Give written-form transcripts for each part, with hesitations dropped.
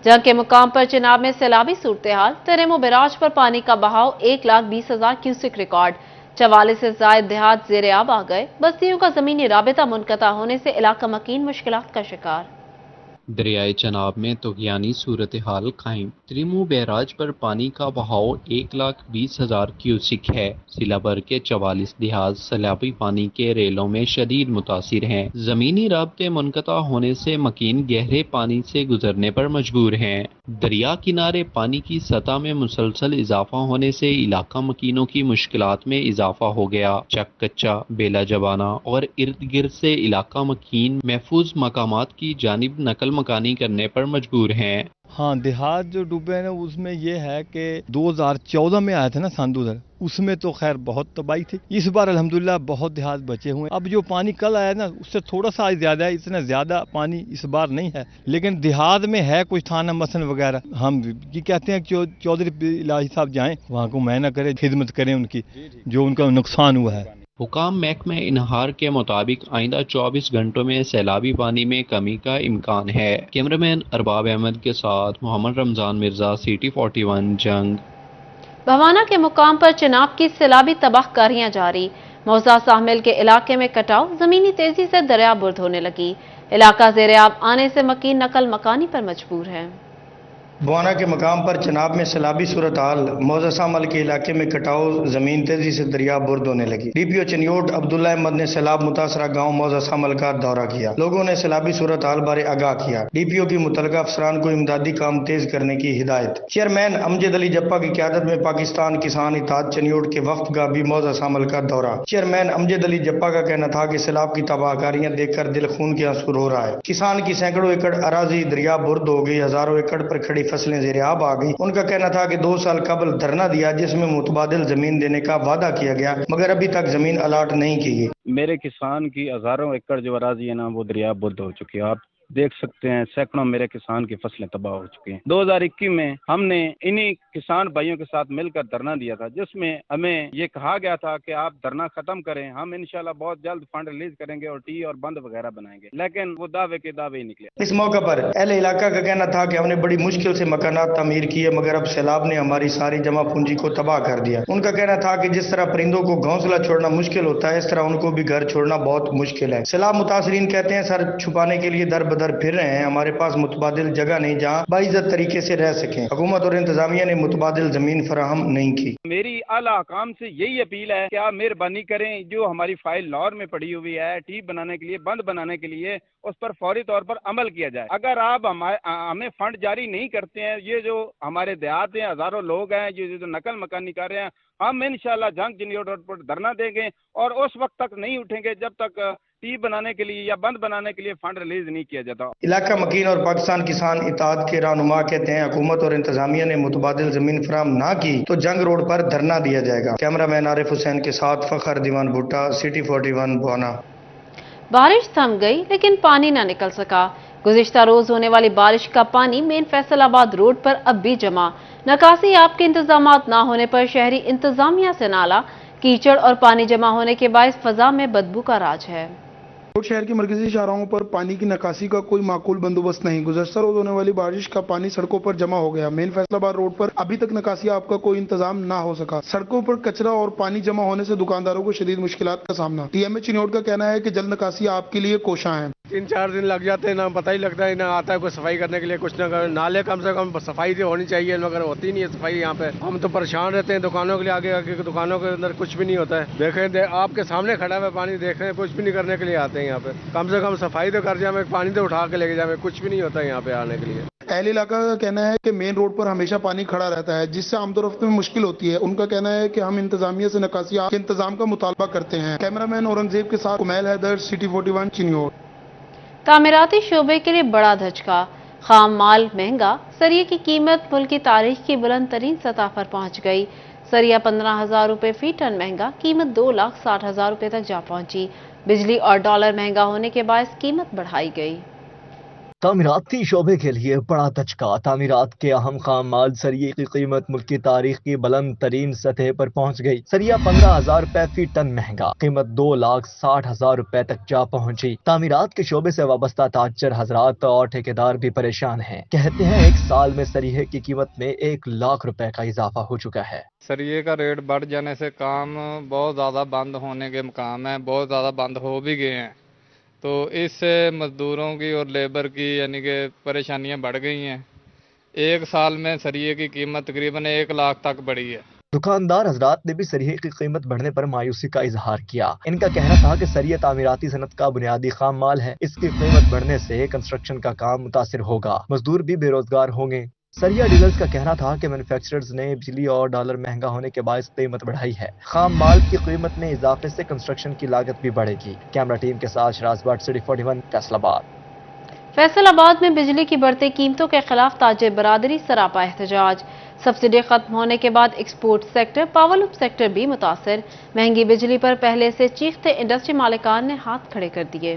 जंग के मुकाम पर चिनाब में सैलाबी सूरत-ए-हाल, तेरेमो बैराज पर पानी का बहाव 1,20,000 क्यूसिक रिकॉर्ड। 44 से ज्यादा देहात ज़ेर-ए-आब आ गए। बस्तियों का जमीनी राबिता मुनक़ता होने से इलाका मकीन मुश्किलात का शिकार। दरियाए चनाब में तुग़यानी सूरत हाल कायम। तेरेमो बैराज पर पानी का बहाव 1,20,000 क्यूसिक है। जिला भर के 44 देहात सैलाबी पानी के रेलों में शदीद मुतासिर हैं। जमीनी राब्ते मुनक़ता होने से मकीन गहरे पानी से गुजरने पर मजबूर हैं। दरिया किनारे पानी की सतह में मुसलसल इजाफा होने से इलाका मकीनों की मुश्किलात में इजाफा हो गया। चक कच्चा, बेला जबाना और इर्द गिर्द से इलाका मकीन महफूज मकामात की जानिब नकल मकानी करने पर मजबूर हैं। हाँ, देहात जो डूबे हैं उसमें ये है कि 2014 में आया था ना सांदूधर, उसमें तो खैर बहुत तबाही थी। इस बार अल्हम्दुलिल्लाह बहुत देहात बचे हुए हैं। अब जो पानी कल आया ना उससे थोड़ा सा ज्यादा है, इतना ज्यादा पानी इस बार नहीं है, लेकिन देहात में है कुछ थाना मसन वगैरह। हम ये कहते हैं कि चौधरी इलाही साहब जाएं वहाँ को मुआयना करें, खिदमत करें उनकी, जो उनका नुकसान हुआ है। हुकाम महकमा इनहार के मुताबिक आइंदा 24 घंटों में सैलाबी पानी में कमी का इम्कान है। कैमरामैन अरबाब अहमद के साथ मोहम्मद रमजान मिर्जा, सिटी 41 जंग। भवाना के मुकाम पर चिनाब की सैलाबी तबाहकारियां जारी। मौजा साहमिल के इलाके में कटाव, जमीनी तेजी से दरिया बुर्द होने लगी। इलाका ज़ेर-ए-आब आने से मकीन नकल मकानी पर मजबूर है। भवाना के मकाम पर चनाब में सैलाबी सूरत हाल, मौजा सामल के इलाके में कटाव, जमीन तेजी से दरिया बुर्द होने लगी। डीपीओ चनियोट अब्दुल्ला अहमद ने सैलाब मुतासरा गांव मौजा सामल का दौरा किया। लोगों ने सैलाबी सूरत हाल बारे आगाह किया। डीपीओ की मुतलका अफसरान को इमदादी काम तेज करने की हिदायत। चेयरमैन अमजद अली जप्पा की क़यादत में पाकिस्तान किसान इत्तेहाद चनियोट के वफ्द का भी मौजा सामल का दौरा। चेयरमैन अमजद अली जप्पा का कहना था कि सैलाब की तबाहकारियां देखकर दिल खून के आंसू रो रहा है। किसान की सैकड़ों एकड़ अराजी दरिया बुर्द हो गई, हजारों एकड़ पर खड़ी फसलें ज़ेर-ए-आब आ गई। उनका कहना था कि 2 साल कबल धरना दिया जिसमें मुतबादिल जमीन देने का वादा किया गया, मगर अभी तक जमीन अलाट नहीं की गई। मेरे किसान की हजारों एकड़ जो अराजी है ना वो दरिया बुर्द हो चुकी है। आप देख सकते हैं सैकड़ों मेरे किसान की फसलें तबाह हो चुकी हैं। 2021 में हमने इन्हीं किसान भाइयों के साथ मिलकर धरना दिया था, जिसमें हमें ये कहा गया था कि आप धरना खत्म करें, हम इंशाल्लाह बहुत जल्द फंड रिलीज करेंगे और टी और बंद वगैरह बनाएंगे, लेकिन वो दावे के दावे ही निकले। इस मौके पर अहले इलाका का कहना था कि हमने बड़ी मुश्किल से मकानात तामीर किए, मगर अब सैलाब ने हमारी सारी जमा पूंजी को तबाह कर दिया। उनका कहना था कि जिस तरह परिंदों को घोंसला छोड़ना मुश्किल होता है, इस तरह उनको भी घर छोड़ना बहुत मुश्किल है। सैलाब मुतासरीन कहते हैं सर छुपाने के लिए दर बदर फिर रहे हैं, हमारे पास मुतबादिल जगह नहीं जहाँ बाइज्जत तरीके से रह सकें। हुकूमत और इंतजामिया ने मुतबादिल जमीन फराहम नहीं की। मेरी आला हकाम से यही अपील है कि आप मेहरबानी करें, जो हमारी फाइल लाहौर में पड़ी हुई है टी बनाने के लिए, बंद बनाने के लिए, उस पर फौरी तौर पर अमल किया जाए। अगर आप हमें फंड जारी नहीं करते हैं, ये जो हमारे देहात हैं, हजारों लोग हैं जो नकल मकानी कर रहे हैं, हम इंशाल्लाह जंग चनियोट रोड पर धरना देंगे और उस वक्त तक नहीं उठेंगे जब तक टी बनाने के लिए या बंद बनाने के लिए फंड रिलीज नहीं किया जाता। इलाका मकीन और पाकिस्तान किसान इत्तेहाद के रहनुमा कहते हैं हुकूमत और इंतजामिया ने मुतबादिल जमीन फराहम ना की तो जंग रोड पर धरना दिया जाएगा। कैमरामैन आरिफ हुसैन के साथ फखर दीवान भुट्टा, सिटी 41 भवाना। बारिश थम गई लेकिन पानी न निकल सका। गुज़िश्ता रोज होने वाली बारिश का पानी मेन फैसलाबाद रोड पर अब भी जमा। निकासी याब के इंतजामात न होने पर शहरी इंतजामिया से नाला। कीचड़ और पानी जमा होने के बायस फजा में बदबू का राज है। शहर के मरकजी शाहराहों पर पानी की निकासी का कोई माकूल बंदोबस्त नहीं। गुज़श्ता रोज होने वाली बारिश का पानी सड़कों पर जमा हो गया। मेन फैसलाबाद रोड पर अभी तक निकासी आपका कोई इंतजाम ना हो सका। सड़कों पर कचरा और पानी जमा होने से दुकानदारों को शदीद मुश्किलात का सामना। टीएमए चिन्नौट का कहना है कि जल्द निकासी आपके लिए कोशा है। 3-4 दिन लग जाते हैं, ना पता ही लगता है, ना आता है कोई सफाई करने के लिए, कुछ ना कर। नाले कम से कम सफाई तो होनी चाहिए, मगर होती नहीं है सफाई यहाँ पे। हम तो परेशान रहते हैं दुकानों के लिए, आगे आगे दुकानों के अंदर कुछ भी नहीं होता है। देखें आपके सामने खड़ा है पानी, देख रहे हैं, कुछ भी नहीं करने के लिए आते हैं यहाँ पे। कम से कम सफाई तो कर जाए, पानी तो उठा के लेके जाए, कुछ भी नहीं होता है यहाँ पे आने के लिए। अहले इलाका का कहना है कि मेन रोड पर हमेशा पानी खड़ा रहता है, जिससे आमदोरफ्त में मुश्किल होती है। उनका कहना है कि हम इंतजामिया से निकासी के इंतजाम का मुतालबा करते हैं। कैमरामैन औरंगजेब के साथ कुमैल हैदर, सिटी 41 चिन्नौट। तामीराती शोबे के लिए बड़ा धचका। खाम माल महंगा, सरिये की कीमत मुल्क की तारीख की बुलंद तरीन सतह पर पहुंच गई। सरिया 15,000 रुपये फी टन महंगा, कीमत 2,60,000 रुपये तक जा पहुंची। बिजली और डॉलर महंगा होने के बायस कीमत बढ़ाई गई। تعمیراتی شعبے کے لیے بڑا دھچکا۔ تعمیرات کے اہم خام مال سریے کی قیمت ملک کی تاریخ کی بلند ترین سطح پر پہنچ گئی۔ سریا 15,000 روپے فی ٹن مہنگا، قیمت 2,60,000 روپے تک جا پہنچی۔ تعمیرات کے شعبے سے وابستہ تاجر حضرات اور ٹھیکیدار بھی پریشان ہیں۔ کہتے ہیں ایک سال میں سریے کی قیمت میں 1,00,000 روپے کا اضافہ ہو چکا ہے۔ سریے کا ریٹ بڑھ جانے سے کام بہت زیادہ بند ہونے کے امکان ہیں، بہت زیادہ بند ہو بھی گئے ہیں، تو اس سے مزدوروں کی اور لیبر کی یعنی کہ پریشانیاں بڑھ گئی ہیں۔ ایک سال میں سریے کی قیمت تقریباً 1,00,000 تک بڑھی ہے۔ دکاندار حضرات نے بھی سریے کی قیمت بڑھنے پر مایوسی کا اظہار کیا۔ ان کا کہنا تھا کہ سریے تعمیراتی صنعت کا بنیادی خام مال ہے، اس کی قیمت بڑھنے سے کنسٹرکشن کا کام متاثر ہوگا، مزدور بھی بے روزگار ہوں گے۔ سریا ڈیلرز کا کہنا تھا کہ مینوفیکچررز نے بجلی اور ڈالر مہنگا ہونے کے باعث قیمت بڑھائی ہے۔ خام مال کی قیمت میں اضافے سے کنسٹرکشن کی لاگت بھی بڑھے گی۔ کیمرہ ٹیم کے ساتھ شراز بٹ، سٹی 41، فیصل آباد۔ فیصل آباد میں بجلی کی بڑھتی قیمتوں کے خلاف تاجر برادری سراپا احتجاج۔ سبسڈی ختم ہونے کے بعد ایکسپورٹ سیکٹر، پاورلوم سیکٹر بھی متاثر۔ مہنگی بجلی پر پہلے سے چیختے انڈسٹری مالکان نے ہاتھ کھڑے کر دیے۔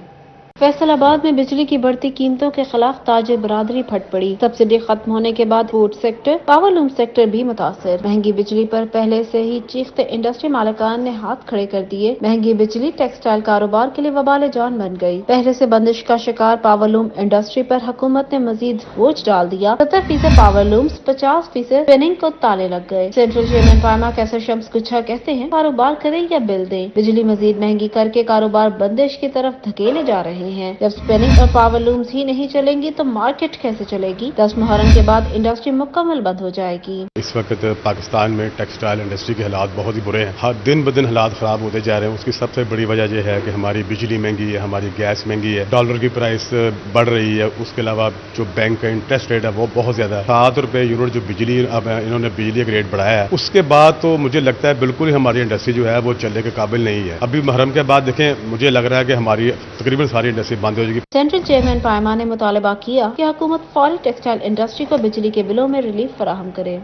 فیصل آباد میں بجلی کی بڑھتی قیمتوں کے خلاف تاجر برادری پھٹ پڑی۔ سبسڈی ختم ہونے کے بعد فوڈ سیکٹر، پاورلوم سیکٹر بھی متاثر۔ مہنگی بجلی پر پہلے سے ہی چیختے انڈسٹری مالکان نے ہاتھ کھڑے کر دیے۔ مہنگی بجلی ٹیکسٹائل کاروبار کے لیے وبال جان بن گئی۔ پہلے سے بندش کا شکار پاورلوم انڈسٹری پر حکومت نے مزید بوجھ ڈال دیا۔ 70% پاورلومز، 50% اسپننگ کو تالے لگ گئے۔ سینٹرل چیئرمین پائما کیسر شمس گچھا کہتے ہیں کاروبار کریں یا بل دیں، بجلی مزید مہنگی کر کے کاروبار بندش کی طرف دھکیلے جا رہے ہیں۔ جب اسپننگ اور پاور لومز ہی نہیں چلیں گی تو مارکیٹ کیسے چلے گی؟ 10 محرم کے بعد انڈسٹری مکمل بند ہو جائے گی۔ اس وقت پاکستان میں ٹیکسٹائل انڈسٹری کے حالات بہت ہی برے ہیں، ہر دن بدن حالات خراب ہوتے جا رہے ہیں۔ اس کی سب سے بڑی وجہ یہ ہے کہ ہماری بجلی مہنگی ہے، ہماری گیس مہنگی ہے، ڈالر کی پرائس بڑھ رہی ہے، اس کے علاوہ جو بینک کا انٹرسٹ ریٹ ہے وہ بہت زیادہ ہے۔ 7 روپے یونٹ جو بجلی اب انہوں نے بجلی کا ریٹ بڑھایا ہے، اس کے بعد تو مجھے لگتا ہے بالکل ہی ہماری انڈسٹری جو ہے وہ چلنے کے قابل نہیں ہے۔ ابھی محرم کے بعد دیکھیں، مجھے لگ رہا ہے کہ ہماری تقریباً ساری انڈسٹری بند ہو جائے گی۔ سینٹرل چیئرمین پائما نے مطالبہ کیا کہ حکومت فوری ٹیکسٹائل انڈسٹری کو بجلی کے بلوں میں ریلیف فراہم کرے۔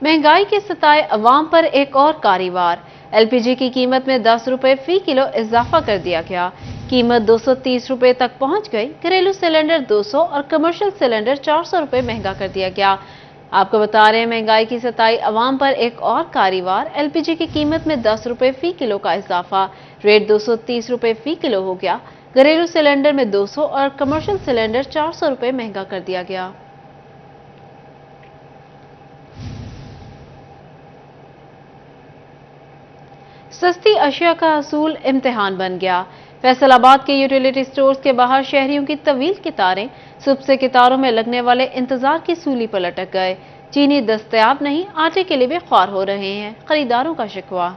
مہنگائی کے ستائے عوام پر ایک اور کاری وار۔ ایل پی جی کی قیمت میں 10 روپے فی کلو اضافہ کر دیا گیا۔ قیمت 230 روپے تک پہنچ گئی۔ گھریلو سلنڈر 200 اور کمرشل سلنڈر 400 روپے مہنگا کر دیا گیا۔ آپ کو بتا رہے ہیں مہنگائی کی ستائی عوام پر ایک اور کاری وار۔ ایل پی جی کی قیمت میں 10 روپے فی کلو کا اضافہ، ریٹ 230 روپے فی کلو ہو گیا۔ گھریلو سلنڈر میں 200 اور کمرشل سلنڈر 400 روپے مہنگا کر دیا گیا۔ سستی اشیاء کا اصول امتحان بن گیا۔ فیصل آباد کے یوٹیلیٹی سٹورز کے باہر شہریوں کی طویل قطاریں، صبح سے قطاروں میں لگنے والے انتظار کی سولی پر لٹک گئے۔ چینی دستیاب نہیں، آٹے کے لیے بے خوار ہو رہے ہیں خریداروں کا شکوہ۔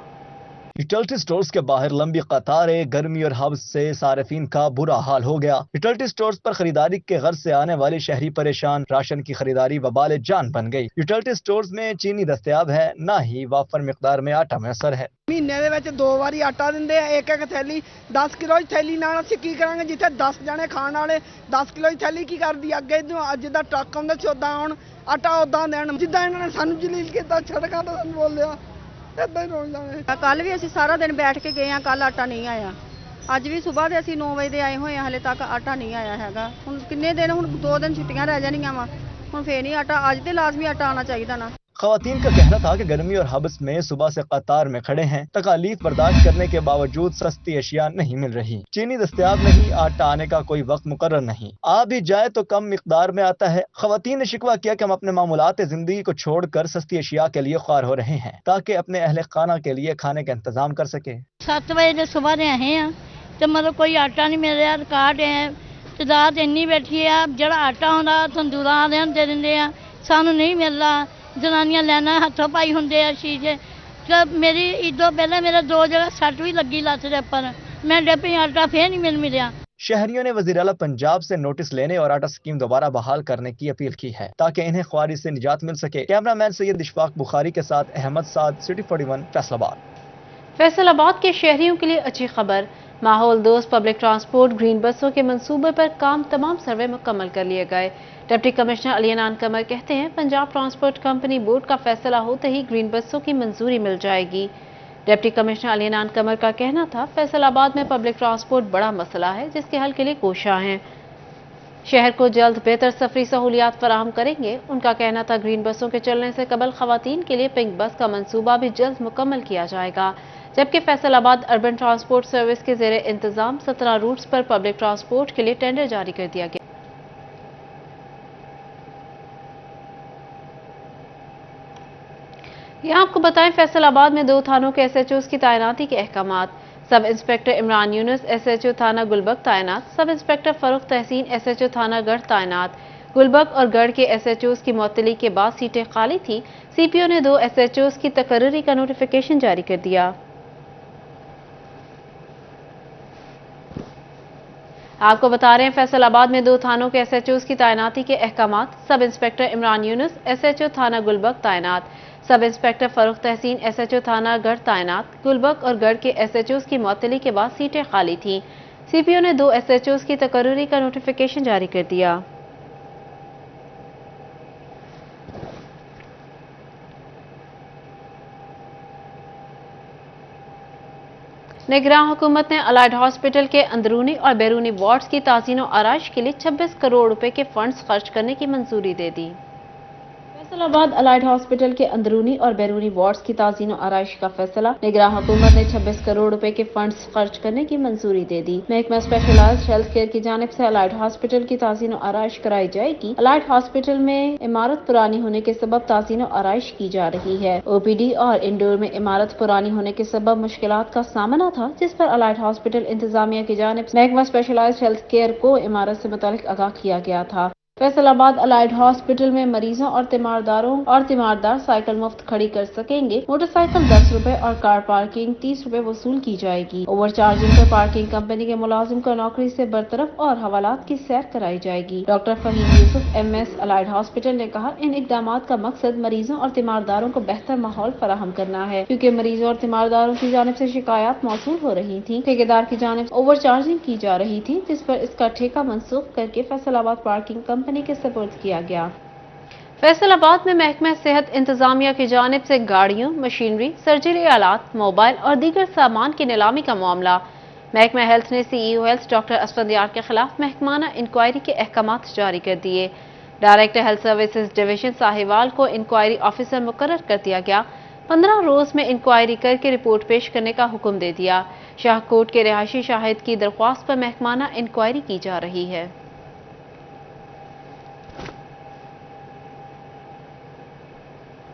یوٹیلٹی سٹورز کے باہر لمبی قطاریں، گرمی اور حبس سے صارفین کا برا حال ہو گیا۔ یوٹیلٹی سٹورز پر خریداری کے غرض سے آنے والے شہری پریشان، راشن کی خریداری وبال جان بن گئی۔ یوٹیلٹی سٹورز میں چینی دستیاب ہے، نہ ہی وافر مقدار میں آٹا میسر ہے۔ مہینے دے وچ 2 واری آٹا دندے ہیں، ایک تھیلی 10 کلو دی تھیلی نال اسی کی کرانگے؟ جتھے 10 جنے کھان والے 10 کلو دی تھیلی کی کردی؟ اگے اج دا ٹرک آوندا سی اودا ہن آٹا اودا دین، جداں انہاں نے سانو جلیل کیتا، سڑکاں تے سانو بولیا کل بھی اسی سارا دن بیٹھ کے گئے ہیں، کل آٹا نہیں آیا۔ اج بھی صبح دے اسی 9 بجے آئے ہوئے ہیں، ہلے تک آٹا نہیں آیا ہے۔ ہن کنے دن، ہن 2 دن چھٹیاں رہ جانیاں وا، ہن پھر نہیں آٹا، اج تے لازمی آٹا آنا چاہیے نا۔ خواتین کا کہنا تھا کہ گرمی اور حبس میں صبح سے قطار میں کھڑے ہیں، تکالیف برداشت کرنے کے باوجود سستی اشیاء نہیں مل رہی۔ چینی دستیاب نہیں، آٹا آنے کا کوئی وقت مقرر نہیں، آ بھی جائے تو کم مقدار میں آتا ہے۔ خواتین نے شکوہ کیا کہ ہم اپنے معمولات زندگی کو چھوڑ کر سستی اشیاء کے لیے خوار ہو رہے ہیں تاکہ اپنے اہل خانہ کے لیے کھانے کا انتظام کر سکے۔ 7 بجے صبح دے آئے ہیں تو مطلب کوئی آٹا نہیں مل رہا، ریکارڈ ہے تعداد اینی بیٹھی ہے، جڑا آٹا ہوتا تندورا والے دے دیں، سانو نہیں مل رہا۔ جنانیاں لینا ہاتھوں پائی ہوں شیشے۔ جب میری عیدوں پہلے میرے 2 جگہ سٹ بھی لگی لت دے پر، میں ڈپی آٹا پھر نہیں ملیا۔ شہریوں نے وزیر اعلیٰ پنجاب سے نوٹس لینے اور آٹا اسکیم دوبارہ بحال کرنے کی اپیل کی ہے تاکہ انہیں خواری سے نجات مل سکے۔ کیمرہ مین سید اشفاق بخاری کے ساتھ احمد سعد، سٹی 41، فیصل آباد۔ فیصل آباد کے شہریوں کے لیے اچھی خبر، ماحول دوست پبلک ٹرانسپورٹ گرین بسوں کے منصوبے پر کام تمام سروے مکمل کر لیے گئے۔ ڈپٹی کمشنر علی عنان قمر کہتے ہیں پنجاب ٹرانسپورٹ کمپنی بورڈ کا فیصلہ ہوتے ہی گرین بسوں کی منظوری مل جائے گی۔ ڈپٹی کمشنر علی عنان قمر کا کہنا تھا فیصل آباد میں پبلک ٹرانسپورٹ بڑا مسئلہ ہے جس کے حل کے لیے کوشاں ہیں۔ शहर को जल्द बेहतर सफरी सहूलियात फराहम करेंगे। उनका कहना था ग्रीन बसों के चलने से कबल खवातीन के लिए पिंक बस का मंसूबा भी जल्द मुकम्मल किया जाएगा, जबकि फैसलाबाद अर्बन ट्रांसपोर्ट सर्विस के ज़ेरे इंतजाम 17 रूट्स पर पब्लिक ट्रांसपोर्ट के लिए टेंडर जारी कर दिया गया। यहाँ आपको बताएं, फैसलाबाद में 2 थानों के SHOs की तैनाती के अहकामात। Sub inspector Imran Yunus SHO थाना गुलबर्ग तैनात, सब इंस्पेक्टर फरूख तहसीन SHO थाना गढ़ तैनात। गुलबर्ग और गढ़ के SHOs की मुअत्तली के बाद सीटें खाली थी। CPO ने 2 SHOs की तकर्री का नोटिफिकेशन जारी कर दिया। आपको बता रहे हैं, फैसलाबाद में 2 थानों के SHOs की तैनाती के अहकामात। Sub inspector Imran Yunus SHO थाना गुलबर्ग तैनात, सब इंस्पेक्टर फरूख तहसीन SHO थाना गढ़ तैनात। गुलबर्ग और गढ़ के SHOs की मुअत्तली के बाद सीटें खाली थीं। CPO ने 2 SHOs की तकर्री का नोटिफिकेशन जारी कर दिया। निगरान हुकूमत ने अलाइड हॉस्पिटल के अंदरूनी और बैरूनी वार्ड्स की ताज़ीन और आराइश के लिए 26 करोड़ रुपए के फंड्स खर्च करने की मंजूरी दे दी। फैसलाबाद अलाइड हॉस्पिटल के अंदरूनी और बैरूनी वार्ड्स की ताज़ीन और आराइश का फैसला। निगरान हुकूमत ने 26 करोड़ रुपए के फंड्स खर्च करने की मंजूरी दे दी। महकमा स्पेशलाइज्ड हेल्थ केयर की जानिब से अलाइड हॉस्पिटल की ताज़ीन और आराइश कराई जाएगी। अलाइड हॉस्पिटल में इमारत पुरानी होने के सबब ताज़ीन और आराइश की जा रही है। OPD और इंडोर में इमारत पुरानी होने के सबब मुश्किलात का सामना था, जिस पर अलाइड हॉस्पिटल इंतजामिया की जानिब से महकमा स्पेशलाइज्ड हेल्थ केयर को इमारत से मुतालिक आगाह किया गया था। फैसलाबाद अलाइड हॉस्पिटल में मरीजों और तीमारदार साइकिल मुफ्त खड़ी कर सकेंगे। मोटरसाइकिल 10 रुपए और कार पार्किंग 30 रुपए वसूल की जाएगी। ओवर चार्जिंग पर पार्किंग कंपनी के मुलाजिम को नौकरी से बरतरफ और हवालात की सैर कराई जाएगी। Doctor Fahim Yusuf MS allied hospital ने कहा, इन इकदामात का मकसद मरीजों और तीमारदारों को बेहतर माहौल फराहम करना है, क्योंकि मरीजों और तीमारदारों की जानिब से शिकायत मौसूल हो रही थी। ठेकेदार की जानिब ओवर चार्जिंग की जा रही थी, जिस पर इसका ठेका मनसूख करके फैसलाबाद पार्किंग कंपनी के सपोर्ट किया गया। फैसलाबाद में महकमा सेहत इंतजामिया की जानिब से गाड़ियों, मशीनरी, सर्जरी आलात, मोबाइल और दीगर सामान की नीलामी का मामला। महकमा हेल्थ ने CEO हेल्थ डॉक्टर असफंदियार के खिलाफ महकमाना इंक्वायरी के अहकामात जारी कर दिए। Director health services division Sahiwal को इंक्वायरी ऑफिसर मुकर्रर कर दिया गया। 15 रोज में इंक्वायरी करके रिपोर्ट पेश करने का हुक्म दे दिया। शाहकोट के रिहायशी शाहिद की दरख्वास्त पर महकमाना इंक्वायरी की जा रही है।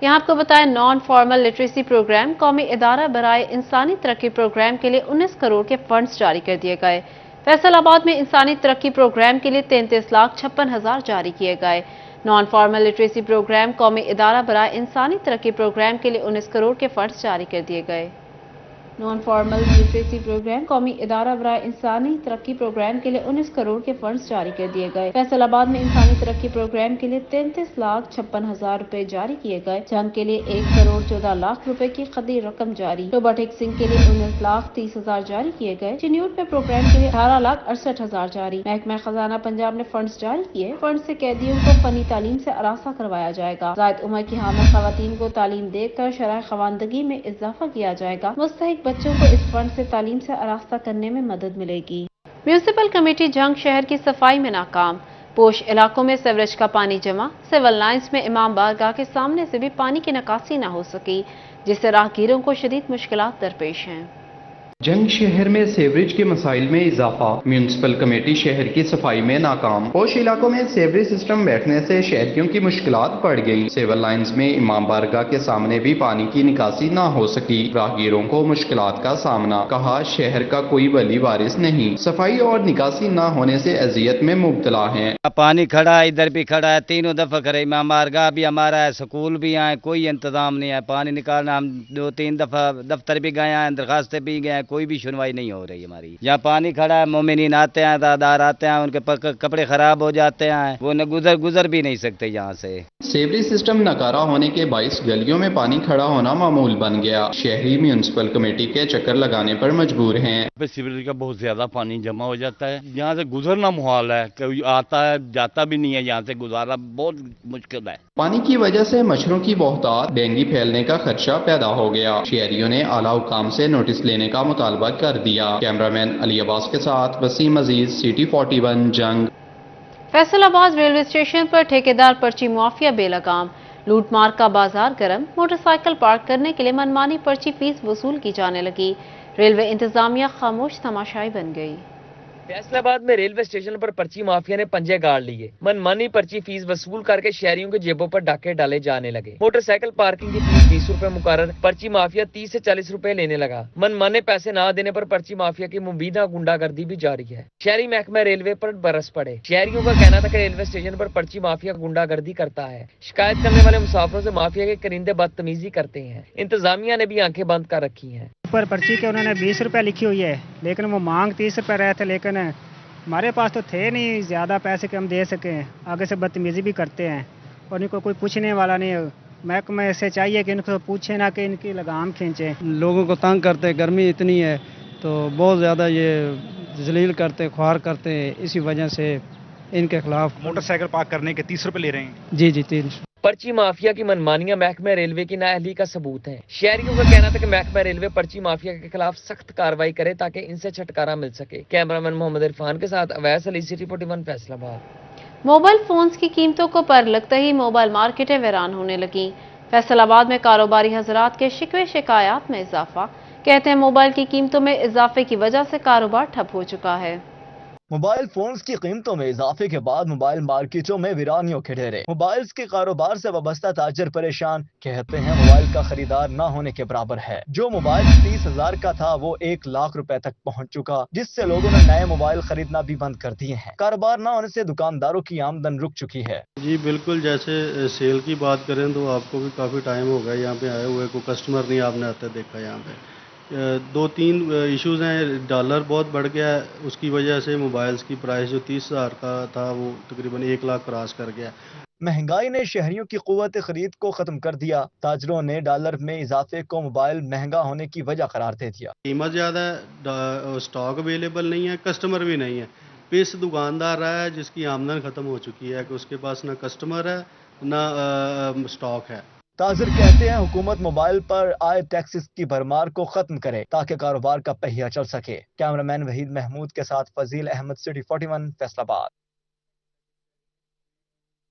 यहाँ आपको बताएं, नॉन फॉर्मल लिटरेसी प्रोग्राम कौमी इदारा बराए इंसानी तरक्की प्रोग्राम के लिए 19 करोड़ के फंड्स जारी कर दिए गए। फैसलाबाद में इंसानी तरक्की प्रोग्राम के लिए 33,56,000 जारी किए गए। नॉन फॉर्मल लिटरेसी प्रोग्राम कौमी इदारा बराए इंसानी तरक्की प्रोग्राम के लिए 19 करोड़ के फंड्स जारी कर दिए गए। नॉन फॉर्मल लिटरेसी प्रोग्राम कौमी इदारा बराए इंसानी तरक्की प्रोग्राम के लिए 19 करोड़ के फंड्स जारी कर दिए गए। फैसलाबाद में इंसानी तरक्की प्रोग्राम के लिए 33,56,000 रुपए जारी किए गए। जंग के लिए 1 करोड़ 14 लाख रुपए की खदी रकम जारी। रोबोटिक सिंह के लिए 19,30,000 जारी किए गए। चिन्यूट में प्रोग्राम के लिए 18,68,000 जारी। महकमा खजाना पंजाब ने फंड्स जारी किए। फंड से कैदियों को फनी तालीम से अरासा करवाया जाएगा। जायद उम्र की हामिल खवातीन को तालीम देकर शरह खवानदगी में इजाफा किया जाएगा। मुस्तहिक बच्चों को इस फंड से तालीम से आरास्ता करने में मदद मिलेगी। म्यूनिसिपल कमेटी जंग शहर की सफाई में नाकाम। पोश इलाकों में सीवरेज का पानी जमा। सिविल लाइंस में इमाम बारगाह के सामने से भी पानी की निकासी न हो सकी, जिससे राहगीरों को शदीद मुश्किलात दरपेश हैं। जंग शहर में सीवरेज के मसाइल में इजाफा। म्यूनिसिपल कमेटी शहर की सफाई में नाकाम। पोश इलाकों में सीवरेज सिस्टम बैठने से शहरियों की मुश्किलात बढ़ गई। सिविल लाइंस में इमाम बारगाह के सामने भी पानी की निकासी ना हो सकी, राहगीरों को मुश्किलात का सामना। कहा, शहर का कोई वली वारिस नहीं, सफाई और निकासी ना होने से अजियत में मुब्तला है। पानी खड़ा है, इधर भी खड़ा है, तीनों दफा करे। इमाम बारगाह भी हमारा है, स्कूल भी आए, कोई इंतजाम नहीं है पानी निकालना। हम 2-3 दफा दफ्तर भी गए हैं, दरखास्तें भी गए, कोई भी सुनवाई नहीं हो रही हमारी। यहाँ पानी खड़ा है, मोमिनीन आते हैं, दादार आते हैं, उनके कपड़े खराब हो जाते हैं, वो न गुजर भी नहीं सकते यहाँ से। सीवरेज सिस्टम नकारा होने के बाईस गलियों में पानी खड़ा होना मामूल बन गया। शहरी म्यूनिसिपल कमेटी के चक्कर लगाने पर मजबूर हैं। सीवरेज का बहुत ज्यादा पानी जमा हो जाता है, यहाँ से गुजरना मुहाल है, कोई आता है जाता भी नहीं है, यहाँ से गुजारा बहुत मुश्किल है। पानी की वजह से मच्छरों की बहुतात, डेंगू फैलने का खदशा पैदा हो गया। शहरियों ने आला हुकाम से नोटिस लेने का मुतालबा कर दिया। कैमरामैन अली अब्बास के साथ वसीम अजीज, CT41 जंग। फैसलाबाद रेलवे स्टेशन पर ठेकेदार पर्ची माफिया बेलगाम, लूटमार का बाजार गर्म, मोटरसाइकिल पार्क करने के लिए मनमानी पर्ची फीस वसूल की जाने लगी। रेलवे इंतजामिया खामोश तमाशाई बन गई। फैसलाबाद में रेलवे स्टेशन पर पर्ची माफिया ने पंजे गाड़ लिए। मनमानी पर्ची फीस वसूल करके शहरियों के जेबों पर डाके डाले जाने लगे। मोटरसाइकिल पार्किंग की फीस 20 रुपए मुकर्रर, पर्ची माफिया 30 से 40 रुपए लेने लगा। मनमाने पैसे न देने पर पर्ची माफिया की मुबीना गुंडागर्दी भी जारी है। शहरी महकमा रेलवे पर बरस पड़े। शहरियों का कहना था कि रेलवे स्टेशन पर पर्ची माफिया गुंडागर्दी करता है। शिकायत करने वाले मुसाफिरों से माफिया के करिंदे बदतमीजी करते हैं। इंतजामिया ने भी आंखें बंद कर रखी हैं। ऊपर पर्ची के उन्होंने 20 रुपए लिखी हुई है, लेकिन वो मांग 30 रुपए रहे थे, लेकिन हमारे पास तो थे नहीं ज़्यादा पैसे कि हम दे सकें। आगे से बदतमीजी भी करते हैं और इनको कोई पूछने वाला नहीं है। महकमे से चाहिए कि इनको पूछे ना कि इनकी लगाम खींचे। लोगों को तंग करते, गर्मी इतनी है तो बहुत ज़्यादा ये जलील करते, ख्वार करते हैं। इसी वजह से इनके खिलाफ मोटरसाइकिल पार्क करने के 30 रुपए ले रहे हैं। जी 300। पर्ची माफिया की मनमानियां महकमा रेलवे की नाअहली का सबूत है। शहरियों का कहना था कि महकमा रेलवे पर्ची माफिया के खिलाफ सख्त कार्रवाई करे ताकि इनसे छुटकारा मिल सके। कैमरामैन मोहम्मद इरफान के साथ Awais Ali, city 41 Faisalabad. Mobile phones की कीमतों को पर लगते ही मोबाइल मार्केटें वीरान होने लगी। फैसलाबाद में कारोबारी हजरात के शिकवे शिकायत में इजाफा। कहते हैं मोबाइल की कीमतों में इजाफे की वजह से कारोबार ठप हो चुका है। मोबाइल फोन्स की कीमतों में इजाफे के बाद मोबाइल मार्केटों में वीरानियों के ढेरे। मोबाइल्स के कारोबार से वाबस्ता ताजर परेशान। कहते हैं मोबाइल का खरीदार न होने के बराबर है। जो मोबाइल 30,000 का था वो 1 लाख रुपए तक पहुंच चुका, जिससे लोगों ने नए मोबाइल खरीदना भी बंद कर दिए हैं। कारोबार न होने से दुकानदारों की आमदन रुक चुकी है। जी बिल्कुल, जैसे सेल की बात करें तो आपको भी काफ़ी टाइम हो गया यहाँ पे आए हुए, कोई कस्टमर नहीं आपने आते देखा यहाँ पे। 2-3 इश्यूज़ हैं। डॉलर बहुत बढ़ गया है, उसकी वजह से मोबाइल्स की प्राइस जो 30,000 का था वो तकरीबन 1 लाख क्रॉस कर गया। महंगाई ने शहरियों की कुव्वत खरीद को खत्म कर दिया। ताजरों ने डॉलर में इजाफे को मोबाइल महंगा होने की वजह करार दे दिया। कीमत ज़्यादा है, स्टॉक अवेलेबल नहीं है, कस्टमर भी नहीं है। पिस दुकानदार रहा है जिसकी आमदन ख़त्म हो चुकी है कि उसके पास ना कस्टमर है ना स्टॉक है। ताजिर कहते हैं हुकूमत मोबाइल पर आए टैक्सेस की भरमार को खत्म करे ताकि कारोबार का पहिया चल सके। कैमरामैन वहीद महमूद के साथ फजील अहमद, सिटी 41 फैसलाबाद।